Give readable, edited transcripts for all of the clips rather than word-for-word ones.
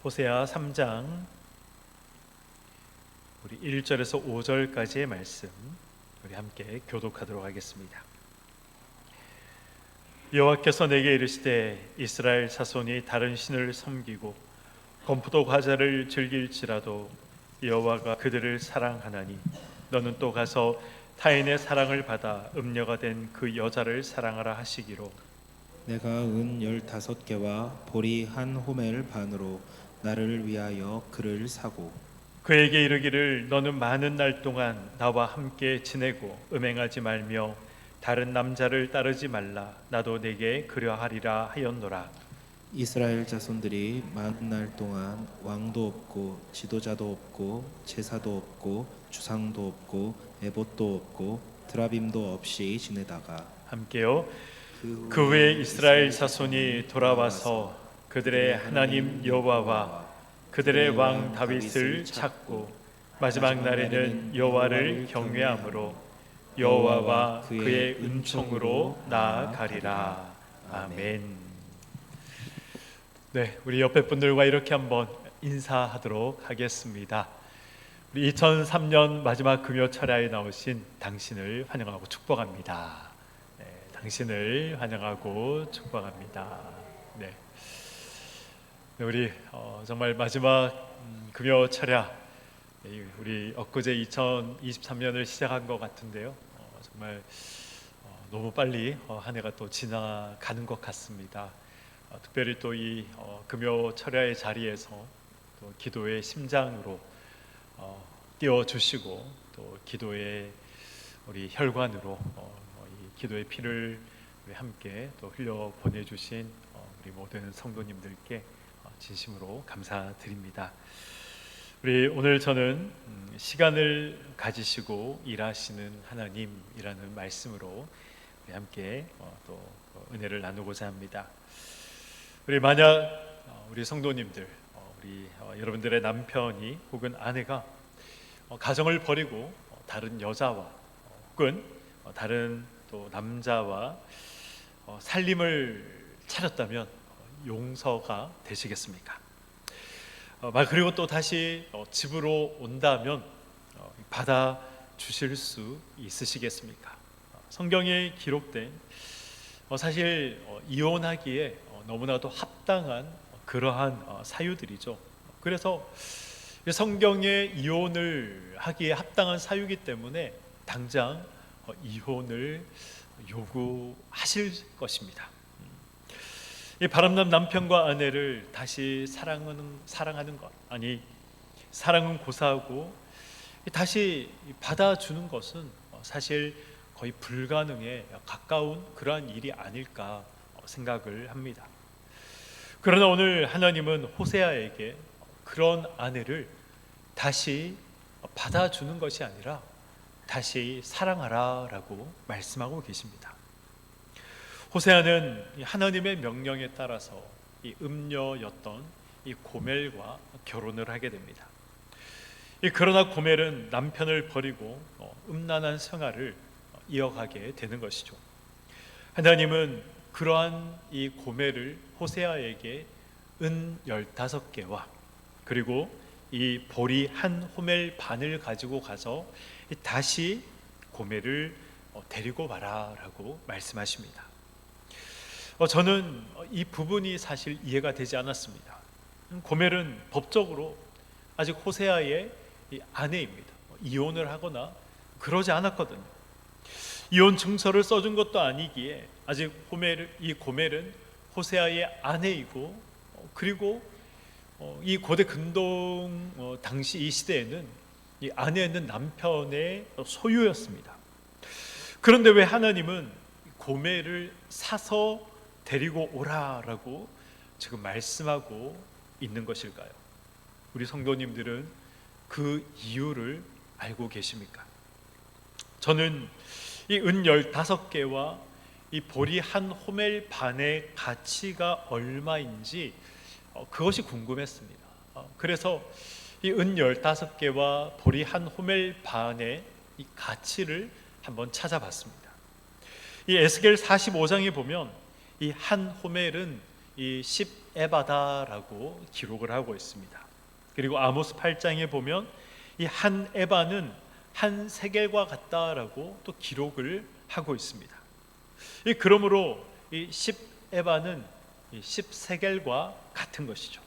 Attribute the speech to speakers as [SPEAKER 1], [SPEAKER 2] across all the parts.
[SPEAKER 1] 호세아 3장 우리 1절에서 5절까지의 말씀 우리 함께 교독하도록 하겠습니다. 여호와께서 내게 이르시되 이스라엘 자손이 다른 신을 섬기고 건포도 과자를 즐길지라도 여호와가 그들을 사랑하나니 너는 또 가서 타인의 사랑을 받아 음녀가 된 그 여자를 사랑하라 하시기로
[SPEAKER 2] 내가 은 15개와 보리 한 호멜 반으로 나를 위하여 그를 사고
[SPEAKER 1] 그에게 이르기를 너는 많은 날 동안 나와 함께 지내고 음행하지 말며 다른 남자를 따르지 말라 나도 내게 그려하리라 하였노라.
[SPEAKER 2] 이스라엘 자손들이 많은 날 동안 왕도 없고 지도자도 없고 제사도 없고 주상도 없고 에봇도 없고 드라빔도 없이 지내다가
[SPEAKER 1] 함께요. 그 후에 이스라엘 자손이 돌아와서 그들의 하나님 여호와와 그들의 왕 다윗을 찾고 마지막 날에는 여호와를 경외함으로 여호와와 그의 은총으로 나아가리라. 아멘. 네, 우리 옆에 분들과 이렇게 한번 인사하도록 하겠습니다. 우리 2003년 마지막 금요 철야에 나오신 당신을 환영하고 축복합니다. 네, 당신을 환영하고 축복합니다. 네, 우리 정말 마지막 금요 철야, 우리 엊그제 2023년을 시작한 것 같은데요. 정말 너무 빨리 한 해가 또 지나가는 것 같습니다. 특별히 또 이 금요 철야의 자리에서 또 기도의 심장으로 띄워주시고 또 기도의 우리 혈관으로 이 기도의 피를 함께 또 흘려 보내주신 우리 모든 성도님들께 진심으로 감사드립니다. 우리 오늘 저는 시간을 가지시고 일하시는 하나님이라는 말씀으로 우리 함께 또 은혜를 나누고자 합니다. 우리 만약 우리 성도님들, 우리 여러분들의 남편이 혹은 아내가 가정을 버리고 다른 여자와 혹은 다른 또 남자와 살림을 차렸다면 용서가 되시겠습니까? 그리고 또 다시 집으로 온다면 받아주실 수 있으시겠습니까? 성경에 기록된 사실 이혼하기에 너무나도 합당한 그러한 사유들이죠. 그래서 성경에 이혼을 하기에 합당한 사유이기 때문에 당장 이혼을 요구하실 것입니다. 이 바람난 남편과 아내를 다시 사랑하는 것, 아니 사랑은 고사하고 다시 받아주는 것은 사실 거의 불가능에 가까운 그러한 일이 아닐까 생각을 합니다. 그러나 오늘 하나님은 호세아에게 그런 아내를 다시 받아주는 것이 아니라 다시 사랑하라 라고 말씀하고 계십니다. 호세아는 하나님의 명령에 따라서 이 음녀였던 이 고멜과 결혼을 하게 됩니다. 그러나 고멜은 남편을 버리고 음란한 생활을 이어가게 되는 것이죠. 하나님은 그러한 이 고멜을 호세아에게 은 15개와 그리고 이 보리 한 호멜 반을 가지고 가서 다시 고멜을 데리고 와라라고 말씀하십니다. 저는 이 부분이 사실 이해가 되지 않았습니다. 고멜은 법적으로 아직 호세아의 아내입니다. 이혼을 하거나 그러지 않았거든요. 이혼 증서를 써준 것도 아니기에 아직 이 고멜은 호세아의 아내이고 그리고 이 고대 근동 당시 이 시대에는 이 아내는 남편의 소유였습니다. 그런데 왜 하나님은 고멜을 사서 데리고 오라라고 지금 말씀하고 있는 것일까요? 우리 성도님들은 그 이유를 알고 계십니까? 저는 이 은 15개와 이 보리 한 호멜 반의 가치가 얼마인지 그것이 궁금했습니다. 그래서 이 은 15개와 보리 한 호멜 반의 이 가치를 한번 찾아봤습니다. 이 에스겔 45장에 보면 이 한 호멜은 이 10에바다라고 기록을 하고 있습니다. 그리고 아모스 8장에 보면 이 한 에바는 한 세겔과 같다라고 또 기록을 하고 있습니다. 그러므로 이 10에바는 10세겔과 같은 것이죠.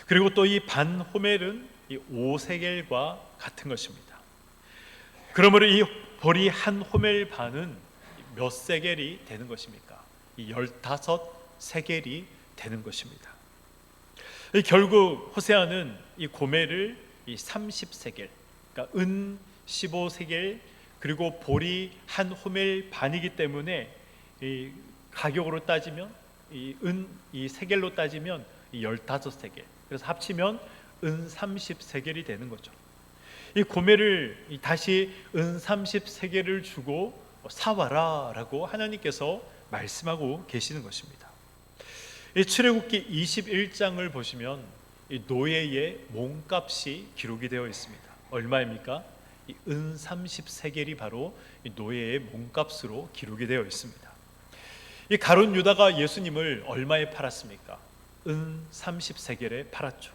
[SPEAKER 1] 그리고 또 이 반 호멜은 이 5세겔과 같은 것입니다. 그러므로 이 보리 한 호멜 반은 몇 세겔이 되는 것입니까? 이 15세겔이 되는 것입니다. 결국 호세아는 이 고멜을 이 30세겔, 그러니까 은 15세겔 그리고 보리 한 호멜 반이기 때문에 이 가격으로 따지면 이 세겔로 따지면 이 15세겔, 그래서 합치면 은 30세겔이 되는 거죠. 이 고멜을 다시 은 30세겔을 주고 사와라라고 하나님께서 말씀하고 계시는 것입니다. 이 출애굽기 21장을 보시면 이 노예의 몸값이 기록이 되어 있습니다. 얼마입니까? 이 은 30세겔이 바로 이 노예의 몸값으로 기록이 되어 있습니다. 이 가룟 유다가 예수님을 얼마에 팔았습니까? 은 30세겔에 팔았죠.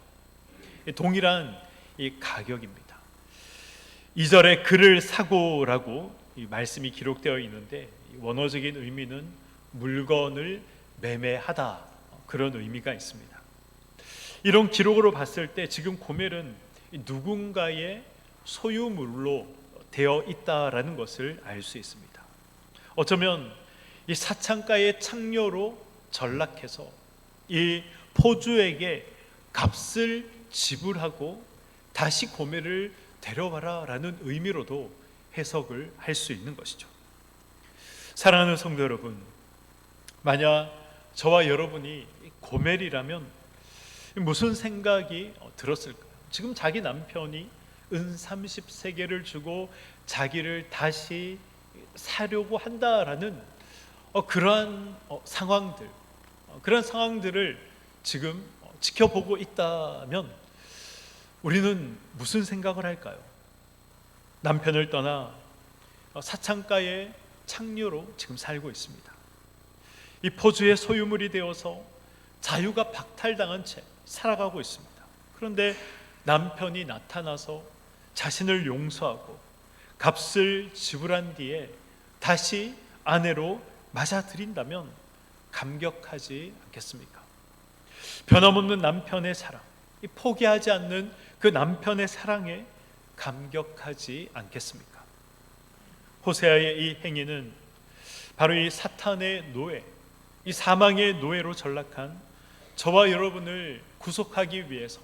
[SPEAKER 1] 동일한 이 가격입니다. 2절에 그를 사고라고 이 말씀이 기록되어 있는데 원어적인 의미는 물건을 매매하다, 그런 의미가 있습니다. 이런 기록으로 봤을 때 지금 고멜은 누군가의 소유물로 되어 있다라는 것을 알 수 있습니다. 어쩌면 이 사창가의 창녀로 전락해서 이 포주에게 값을 지불하고 다시 고멜을 데려와라 라는 의미로도 해석을 할 수 있는 것이죠. 사랑하는 성도 여러분, 만약 저와 여러분이 고멜이라면 무슨 생각이 들었을까요? 지금 자기 남편이 은 30세겔을 주고 자기를 다시 사려고 한다라는 그러한 상황들, 그런 상황들을 지금 지켜보고 있다면 우리는 무슨 생각을 할까요? 남편을 떠나 사창가의 창녀로 지금 살고 있습니다. 이 포주의 소유물이 되어서 자유가 박탈당한 채 살아가고 있습니다. 그런데 남편이 나타나서 자신을 용서하고 값을 지불한 뒤에 다시 아내로 맞아들인다면 감격하지 않겠습니까? 변함없는 남편의 사랑, 이 포기하지 않는 그 남편의 사랑에 감격하지 않겠습니까? 호세아의 이 행위는 바로 이 사탄의 노예, 이 사망의 노예로 전락한 저와 여러분을 구속하기 위해서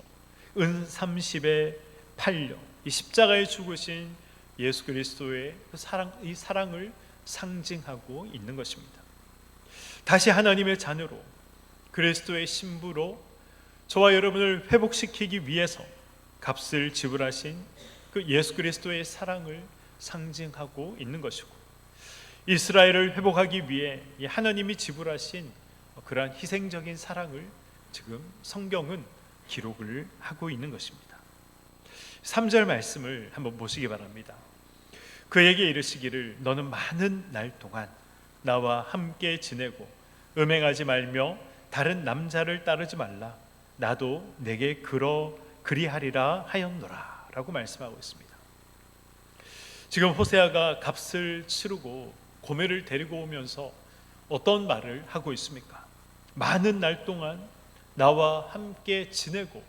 [SPEAKER 1] 은 30에 팔려 이 십자가에 죽으신 예수 그리스도의 그 이 사랑을 상징하고 있는 것입니다. 다시 하나님의 자녀로, 그리스도의 신부로 저와 여러분을 회복시키기 위해서 값을 지불하신 그 예수 그리스도의 사랑을 상징하고 있는 것이고, 이스라엘을 회복하기 위해 하나님이 지불하신 그러한 희생적인 사랑을 지금 성경은 기록을 하고 있는 것입니다. 3절 말씀을 한번 보시기 바랍니다. 그에게 이르시기를 너는 많은 날 동안 나와 함께 지내고 음행하지 말며 다른 남자를 따르지 말라. 나도 내게 그리하리라 하였노라 라고 말씀하고 있습니다. 지금 호세아가 값을 치르고 고멜을 데리고 오면서 어떤 말을 하고 있습니까? 많은 날 동안 나와 함께 지내고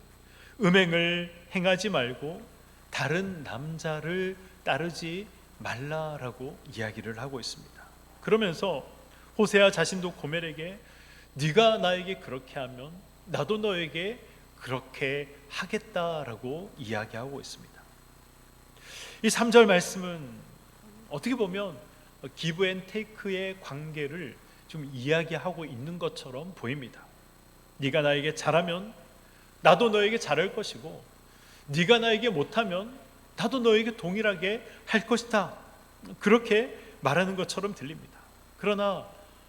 [SPEAKER 1] 음행을 행하지 말고 다른 남자를 따르지 말라라고 이야기를 하고 있습니다. 그러면서 호세아 자신도 고멜에게 네가 나에게 그렇게 하면 나도 너에게 그렇게 하겠다라고 이야기하고 있습니다. 이 3절 말씀은 어떻게 보면 기브 앤 테이크의 관계를 좀 이야기하고 있는 것처럼 보입니다. 네가 나에게 잘하면 나도 너에게 잘할 것이고 네가 나에게 못하면 나도 너에게 동일하게 할 것이다, 그렇게 말하는 것처럼 들립니다. 그러나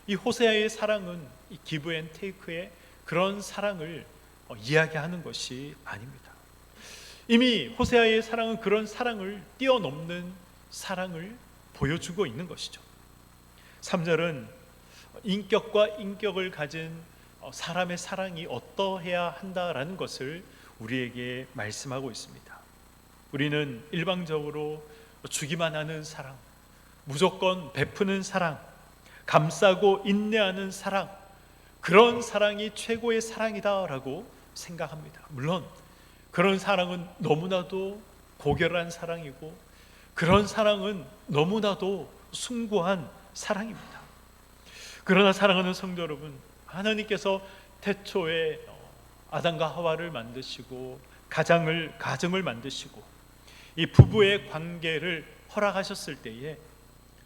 [SPEAKER 1] 이 호세아의 사랑은 이 기브 앤 테이크의 그런 사랑을 이야기하는 것이 아닙니다. 이미 호세아의 사랑은 그런 사랑을 뛰어넘는 사랑을 보여주고 있는 것이죠. 3절은 인격과 인격을 가진 사람의 사랑이 어떠해야 한다라는 것을 우리에게 말씀하고 있습니다. 우리는 일방적으로 주기만 하는 사랑, 무조건 베푸는 사랑, 감싸고 인내하는 사랑, 그런 사랑이 최고의 사랑이다라고 생각합니다. 물론 그런 사랑은 너무나도 고결한 사랑이고, 그런 사랑은 너무나도 숭고한 사랑입니다. 그러나 사랑하는 성도 여러분, 하나님께서 태초에 아담과 하와를 만드시고 가정을 만드시고 이 부부의 관계를 허락하셨을 때에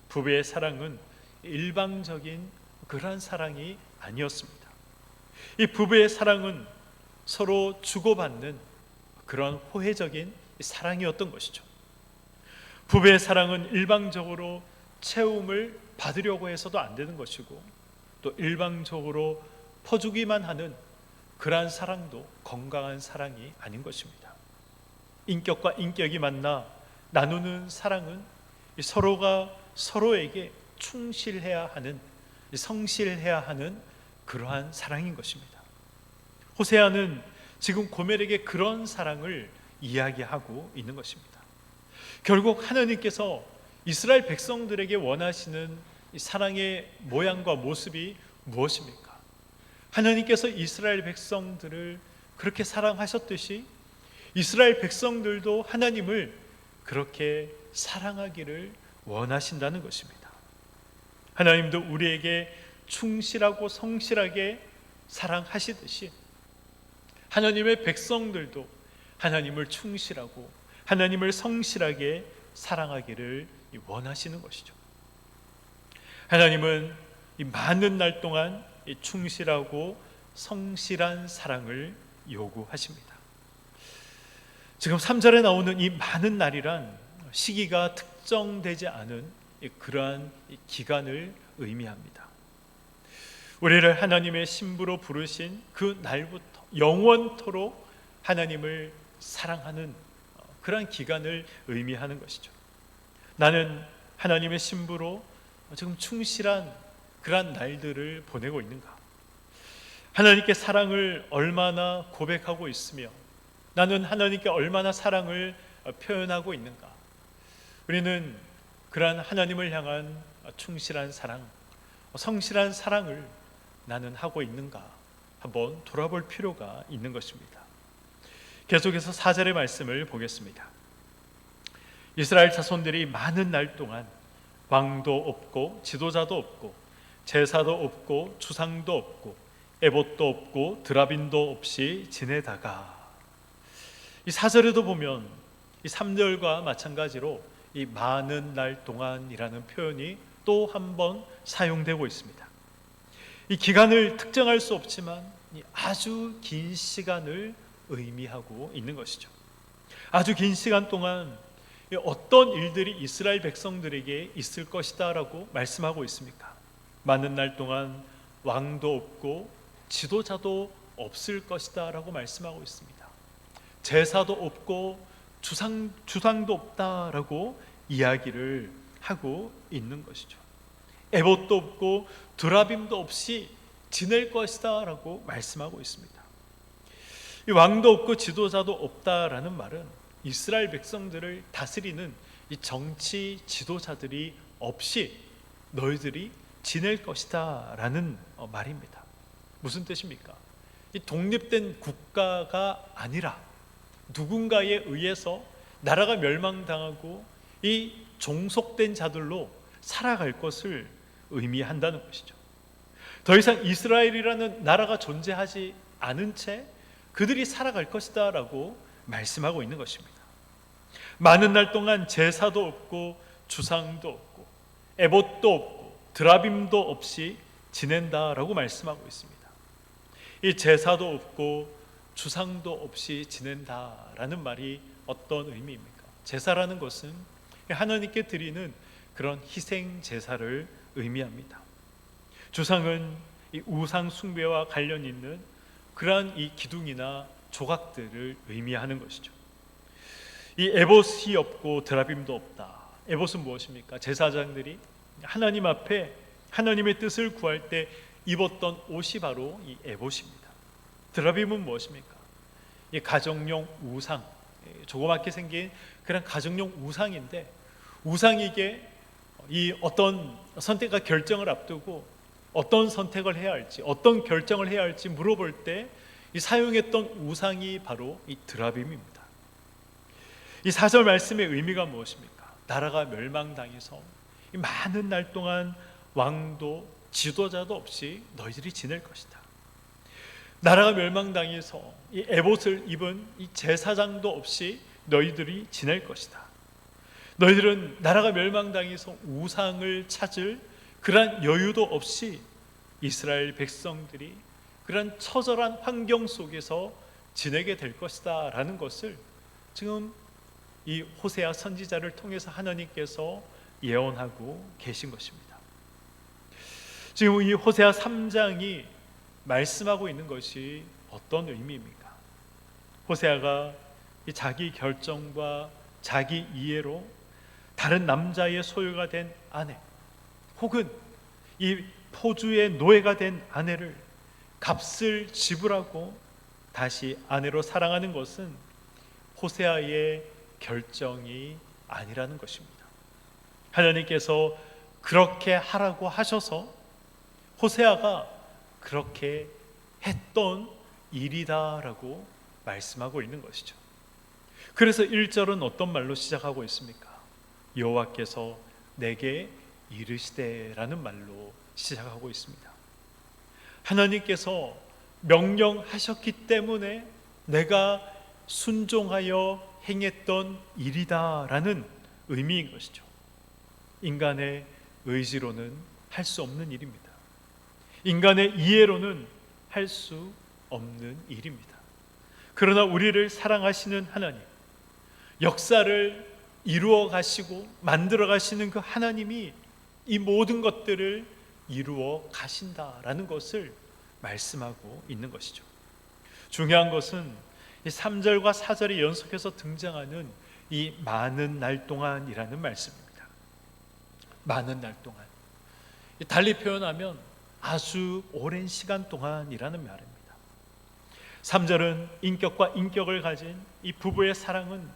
[SPEAKER 1] 부부의 사랑은 일방적인 그러한 사랑이 아니었습니다. 이 부부의 사랑은 서로 주고받는 그런 호혜적인 사랑이었던 것이죠. 부부의 사랑은 일방적으로 채움을 받으려고 해서도 안 되는 것이고, 또 일방적으로 퍼주기만 하는 그러한 사랑도 건강한 사랑이 아닌 것입니다. 인격과 인격이 만나 나누는 사랑은 서로가 서로에게 충실해야 하는, 성실해야 하는 그러한 사랑인 것입니다. 호세아는 지금 고멜에게 그런 사랑을 이야기하고 있는 것입니다. 결국 하나님께서 이스라엘 백성들에게 원하시는 이 사랑의 모양과 모습이 무엇입니까? 하나님께서 이스라엘 백성들을 그렇게 사랑하셨듯이 이스라엘 백성들도 하나님을 그렇게 사랑하기를 원하신다는 것입니다. 하나님도 우리에게 충실하고 성실하게 사랑하시듯이 하나님의 백성들도 하나님을 충실하고 하나님을 성실하게 사랑하기를 원하시는 것이죠. 하나님은 이 많은 날 동안 이 충실하고 성실한 사랑을 요구하십니다. 지금 3절에 나오는 이 많은 날이란 시기가 특정되지 않은 그러한 기간을 의미합니다. 우리를 하나님의 신부로 부르신 그 날부터 영원토록 하나님을 사랑하는 그러한 기간을 의미하는 것이죠. 나는 하나님의 신부로 지금 충실한 그러한 날들을 보내고 있는가? 하나님께 사랑을 얼마나 고백하고 있으며 나는 하나님께 얼마나 사랑을 표현하고 있는가? 우리는 그러한 하나님을 향한 충실한 사랑, 성실한 사랑을 나는 하고 있는가? 한번 돌아볼 필요가 있는 것입니다. 계속해서 4절의 말씀을 보겠습니다. 이스라엘 자손들이 많은 날 동안 왕도 없고 지도자도 없고 제사도 없고 주상도 없고 에봇도 없고 드라빔도 없이 지내다가, 이 4절에도 보면 이 3절과 마찬가지로 이 많은 날 동안이라는 표현이 또 한 번 사용되고 있습니다. 이 기간을 특정할 수 없지만 아주 긴 시간을 의미하고 있는 것이죠. 아주 긴 시간 동안 어떤 일들이 이스라엘 백성들에게 있을 것이다 라고 말씀하고 있습니까? 많은 날 동안 왕도 없고 지도자도 없을 것이다 라고 말씀하고 있습니다. 제사도 없고 주상도 없다 라고 이야기를 하고 있는 것이죠. 에봇도 없고 드라빔도 없이 지낼 것이다 라고 말씀하고 있습니다. 이 왕도 없고 지도자도 없다라는 말은 이스라엘 백성들을 다스리는 이 정치 지도자들이 없이 너희들이 지낼 것이다 라는 말입니다. 무슨 뜻입니까? 이 독립된 국가가 아니라 누군가에 의해서 나라가 멸망당하고 이 종속된 자들로 살아갈 것을 의미한다는 것이죠. 더 이상 이스라엘이라는 나라가 존재하지 않은 채 그들이 살아갈 것이다 라고 말씀하고 있는 것입니다. 많은 날 동안 제사도 없고 주상도 없고 에봇도 없고 드라빔도 없이 지낸다라고 말씀하고 있습니다. 이 제사도 없고 주상도 없이 지낸다라는 말이 어떤 의미입니까? 제사라는 것은 하나님께 드리는 그런 희생 제사를 의미합니다. 주상은 이 우상 숭배와 관련 있는 그러한 이 기둥이나 조각들을 의미하는 것이죠. 이 에봇이 없고 드라빔도 없다. 에봇은 무엇입니까? 제사장들이 하나님 앞에 하나님의 뜻을 구할 때 입었던 옷이 바로 이 에봇입니다. 드라빔은 무엇입니까? 이 가정용 우상, 조그맣게 생긴 그런 가정용 우상인데, 우상에게 이 어떤 선택과 결정을 앞두고 어떤 선택을 해야 할지, 어떤 결정을 해야 할지 물어볼 때 이 사용했던 우상이 바로 이 드라빔입니다. 이 4절 말씀의 의미가 무엇입니까? 나라가 멸망당해서 이 많은 날 동안 왕도 지도자도 없이 너희들이 지낼 것이다. 나라가 멸망당해서 이 에봇을 입은 이 제사장도 없이 너희들이 지낼 것이다. 너희들은 나라가 멸망당해서 우상을 찾을 그러한 여유도 없이 이스라엘 백성들이 그런 처절한 환경 속에서 지내게 될 것이다 라는 것을 지금 이 호세아 선지자를 통해서 하나님께서 예언하고 계신 것입니다. 지금 이 호세아 3장이 말씀하고 있는 것이 어떤 의미입니까? 호세아가 이 자기 결정과 자기 이해로 다른 남자의 소유가 된 아내, 혹은 이 포주의 노예가 된 아내를 값을 지불하고 다시 아내로 사랑하는 것은 호세아의 결정이 아니라는 것입니다. 하나님께서 그렇게 하라고 하셔서 호세아가 그렇게 했던 일이다라고 말씀하고 있는 것이죠. 그래서 1절은 어떤 말로 시작하고 있습니까? 여호와께서 내게 이르시되라는 말로 시작하고 있습니다. 하나님께서 명령하셨기 때문에 내가 순종하여 행했던 일이다라는 의미인 것이죠. 인간의 의지로는 할 수 없는 일입니다. 인간의 이해로는 할 수 없는 일입니다. 그러나 우리를 사랑하시는 하나님, 역사를 이루어 가시고 만들어 가시는 그 하나님이 이 모든 것들을 이루어 가신다라는 것을 말씀하고 있는 것이죠. 중요한 것은 이 3절과 4절이 연속해서 등장하는 이 많은 날 동안이라는 말씀입니다. 많은 날 동안, 달리 표현하면 아주 오랜 시간 동안이라는 말입니다. 3절은 인격과 인격을 가진 이 부부의 사랑은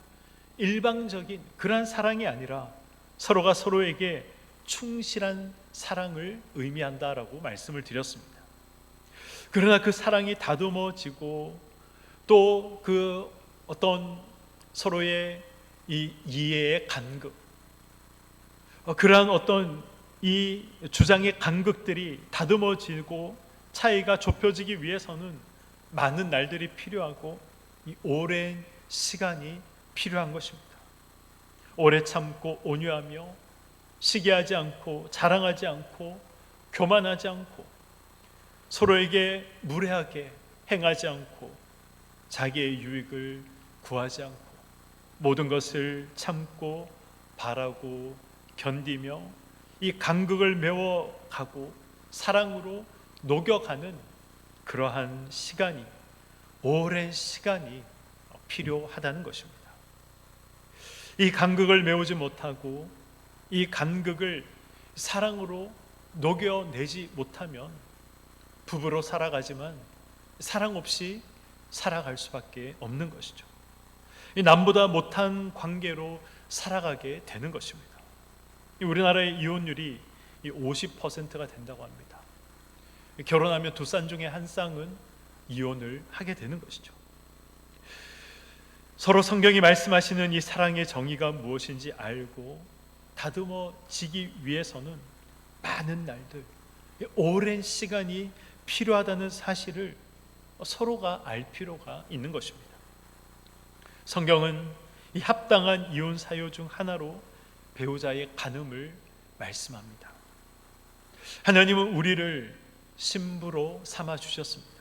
[SPEAKER 1] 일방적인 그러한 사랑이 아니라 서로가 서로에게 충실한 사랑을 의미한다라고 말씀을 드렸습니다. 그러나 그 사랑이 다듬어지고 또 그 어떤 서로의 이 이해의 간극, 그러한 어떤 이 주장의 간극들이 다듬어지고 차이가 좁혀지기 위해서는 많은 날들이 필요하고 이 오랜 시간이 필요한 것입니다. 오래 참고 온유하며 시기하지 않고 자랑하지 않고 교만하지 않고 서로에게 무례하게 행하지 않고 자기의 유익을 구하지 않고 모든 것을 참고 바라고 견디며 이 간극을 메워가고 사랑으로 녹여가는 그러한 시간이, 오랜 시간이 필요하다는 것입니다. 이 간극을 메우지 못하고 이 간극을 사랑으로 녹여내지 못하면 부부로 살아가지만 사랑 없이 살아갈 수밖에 없는 것이죠. 이 남보다 못한 관계로 살아가게 되는 것입니다. 우리나라의 이혼율이 50%가 된다고 합니다. 결혼하면 두 쌍 중에 한 쌍은 이혼을 하게 되는 것이죠. 서로 성경이 말씀하시는 이 사랑의 정의가 무엇인지 알고 다듬어지기 위해서는 많은 날들, 오랜 시간이 필요하다는 사실을 서로가 알 필요가 있는 것입니다. 성경은 이 합당한 이혼 사유 중 하나로 배우자의 간음을 말씀합니다. 하나님은 우리를 신부로 삼아 주셨습니다.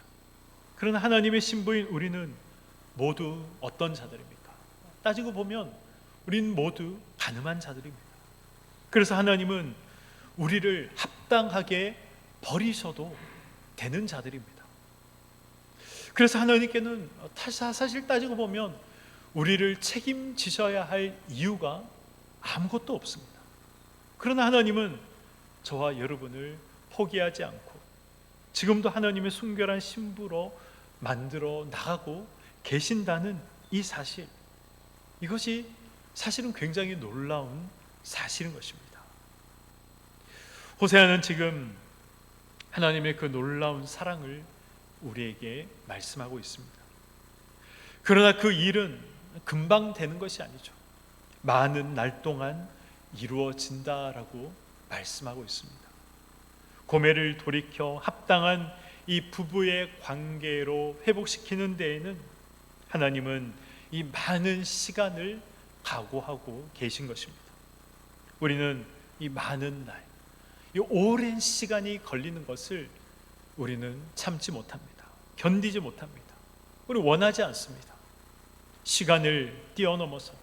[SPEAKER 1] 그러나 하나님의 신부인 우리는 모두 어떤 자들입니까? 따지고 보면 우리는 모두 간음한 자들입니다. 그래서 하나님은 우리를 합당하게 버리셔도 되는 자들입니다. 그래서 하나님께는 사실 따지고 보면 우리를 책임지셔야 할 이유가 아무것도 없습니다. 그러나 하나님은 저와 여러분을 포기하지 않고 지금도 하나님의 순결한 신부로 만들어 나가고 계신다는 이 사실, 이것이 사실은 굉장히 놀라운 사실인 것입니다. 호세아는 지금 하나님의 그 놀라운 사랑을 우리에게 말씀하고 있습니다. 그러나 그 일은 금방 되는 것이 아니죠. 많은 날 동안 이루어진다라고 말씀하고 있습니다. 고멜을 돌이켜 합당한 이 부부의 관계로 회복시키는 데에는 하나님은 이 많은 시간을 각오하고 계신 것입니다. 우리는 이 많은 날, 이 오랜 시간이 걸리는 것을 우리는 참지 못합니다. 견디지 못합니다. 우리 원하지 않습니다. 시간을 뛰어넘어서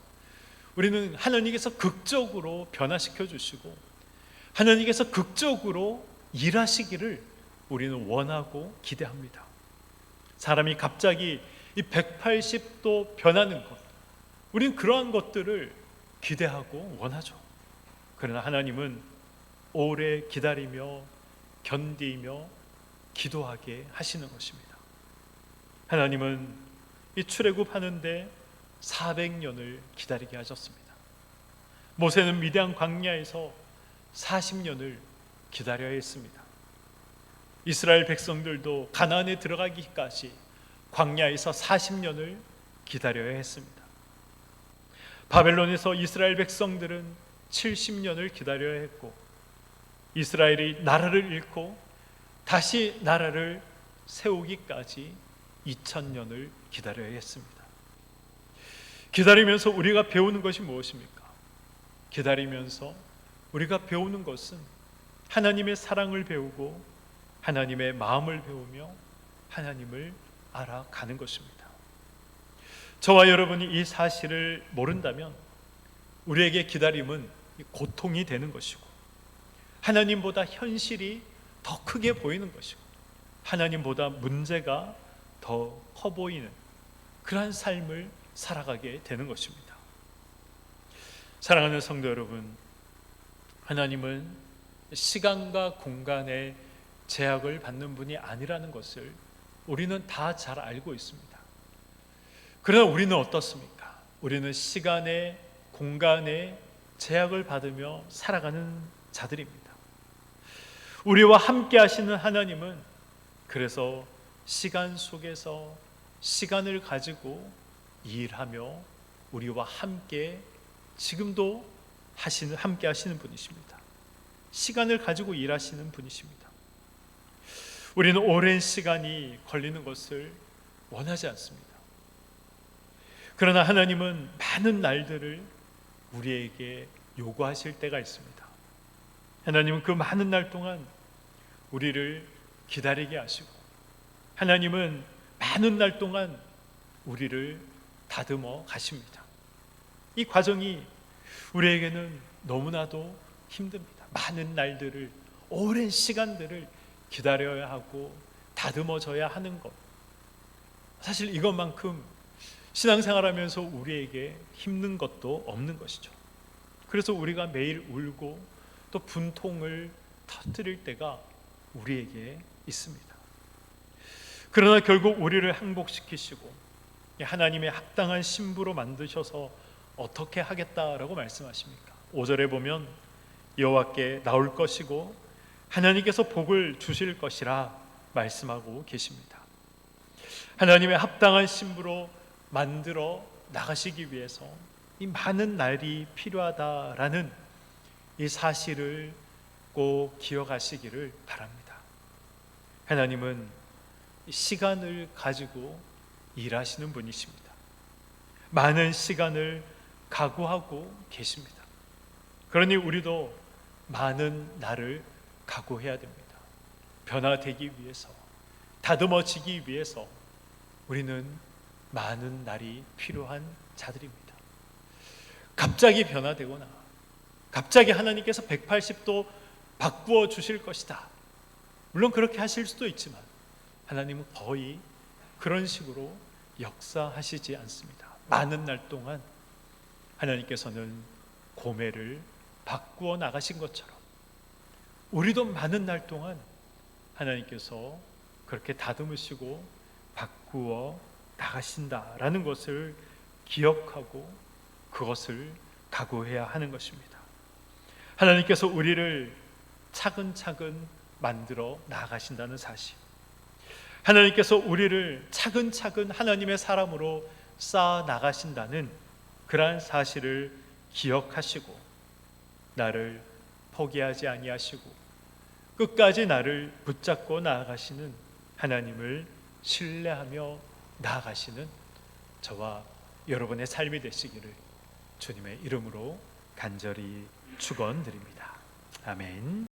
[SPEAKER 1] 우리는 하나님께서 극적으로 변화시켜 주시고 하나님께서 극적으로 일하시기를 우리는 원하고 기대합니다. 사람이 갑자기 이 180도 변하는 것, 우리는 그러한 것들을 기대하고 원하죠. 그러나 하나님은 오래 기다리며 견디며 기도하게 하시는 것입니다. 하나님은 이 출애굽하는데 400년을 기다리게 하셨습니다. 모세는 미디안 광야에서 40년을 기다려야 했습니다. 이스라엘 백성들도 가나안에 들어가기까지 광야에서 40년을 기다려야 했습니다. 바벨론에서 이스라엘 백성들은 70년을 기다려야 했고, 이스라엘이 나라를 잃고 다시 나라를 세우기까지 2000년을 기다려야 했습니다. 기다리면서 우리가 배우는 것이 무엇입니까? 기다리면서 우리가 배우는 것은 하나님의 사랑을 배우고 하나님의 마음을 배우며 하나님을 알아가는 것입니다. 저와 여러분이 이 사실을 모른다면 우리에게 기다림은 고통이 되는 것이고, 하나님보다 현실이 더 크게 보이는 것이고, 하나님보다 문제가 더 커 보이는 그러한 삶을 살아가게 되는 것입니다. 사랑하는 성도 여러분, 하나님은 시간과 공간의 제약을 받는 분이 아니라는 것을 우리는 다 잘 알고 있습니다. 그러나 우리는 어떻습니까? 우리는 시간의 공간의 제약을 받으며 살아가는 자들입니다. 우리와 함께 하시는 하나님은 그래서 시간 속에서 시간을 가지고 일하며 우리와 함께 지금도 함께 하시는 분이십니다. 시간을 가지고 일하시는 분이십니다. 우리는 오랜 시간이 걸리는 것을 원하지 않습니다. 그러나 하나님은 많은 날들을 우리에게 요구하실 때가 있습니다. 하나님은 그 많은 날 동안 우리를 기다리게 하시고, 하나님은 많은 날 동안 우리를 다듬어 가십니다. 이 과정이 우리에게는 너무나도 힘듭니다. 많은 날들을, 오랜 시간들을 기다려야 하고 다듬어져야 하는 것, 사실 이것만큼 신앙생활하면서 우리에게 힘든 것도 없는 것이죠. 그래서 우리가 매일 울고 또 분통을 터뜨릴 때가 우리에게 있습니다. 그러나 결국 우리를 항복시키시고 하나님의 합당한 신부로 만드셔서 어떻게 하겠다라고 말씀하십니까? 5절에 보면 여호와께 나올 것이고 하나님께서 복을 주실 것이라 말씀하고 계십니다. 하나님의 합당한 신부로 만들어 나가시기 위해서 이 많은 날이 필요하다라는 이 사실을 꼭 기억하시기를 바랍니다. 하나님은 시간을 가지고 일하시는 분이십니다. 많은 시간을 각오하고 계십니다. 그러니 우리도 많은 날을 각오해야 됩니다. 변화되기 위해서, 다듬어지기 위해서 우리는 많은 날이 필요한 자들입니다. 갑자기 변화되거나 갑자기 하나님께서 180도 바꾸어 주실 것이다, 물론 그렇게 하실 수도 있지만 하나님은 거의 그런 식으로 역사하시지 않습니다. 많은 날 동안 하나님께서는 고멜을 바꾸어 나가신 것처럼 우리도 많은 날 동안 하나님께서 그렇게 다듬으시고 바꾸어 나가신다라는 것을 기억하고 그것을 각오해야 하는 것입니다. 하나님께서 우리를 차근차근 만들어 나가신다는 사실, 하나님께서 우리를 차근차근 하나님의 사람으로 쌓아 나가신다는 그러한 사실을 기억하시고 나를 포기하지 아니하시고 끝까지 나를 붙잡고 나아가시는 하나님을 신뢰하며 나아가시는 저와 여러분의 삶이 되시기를 주님의 이름으로 간절히 축원드립니다. 아멘.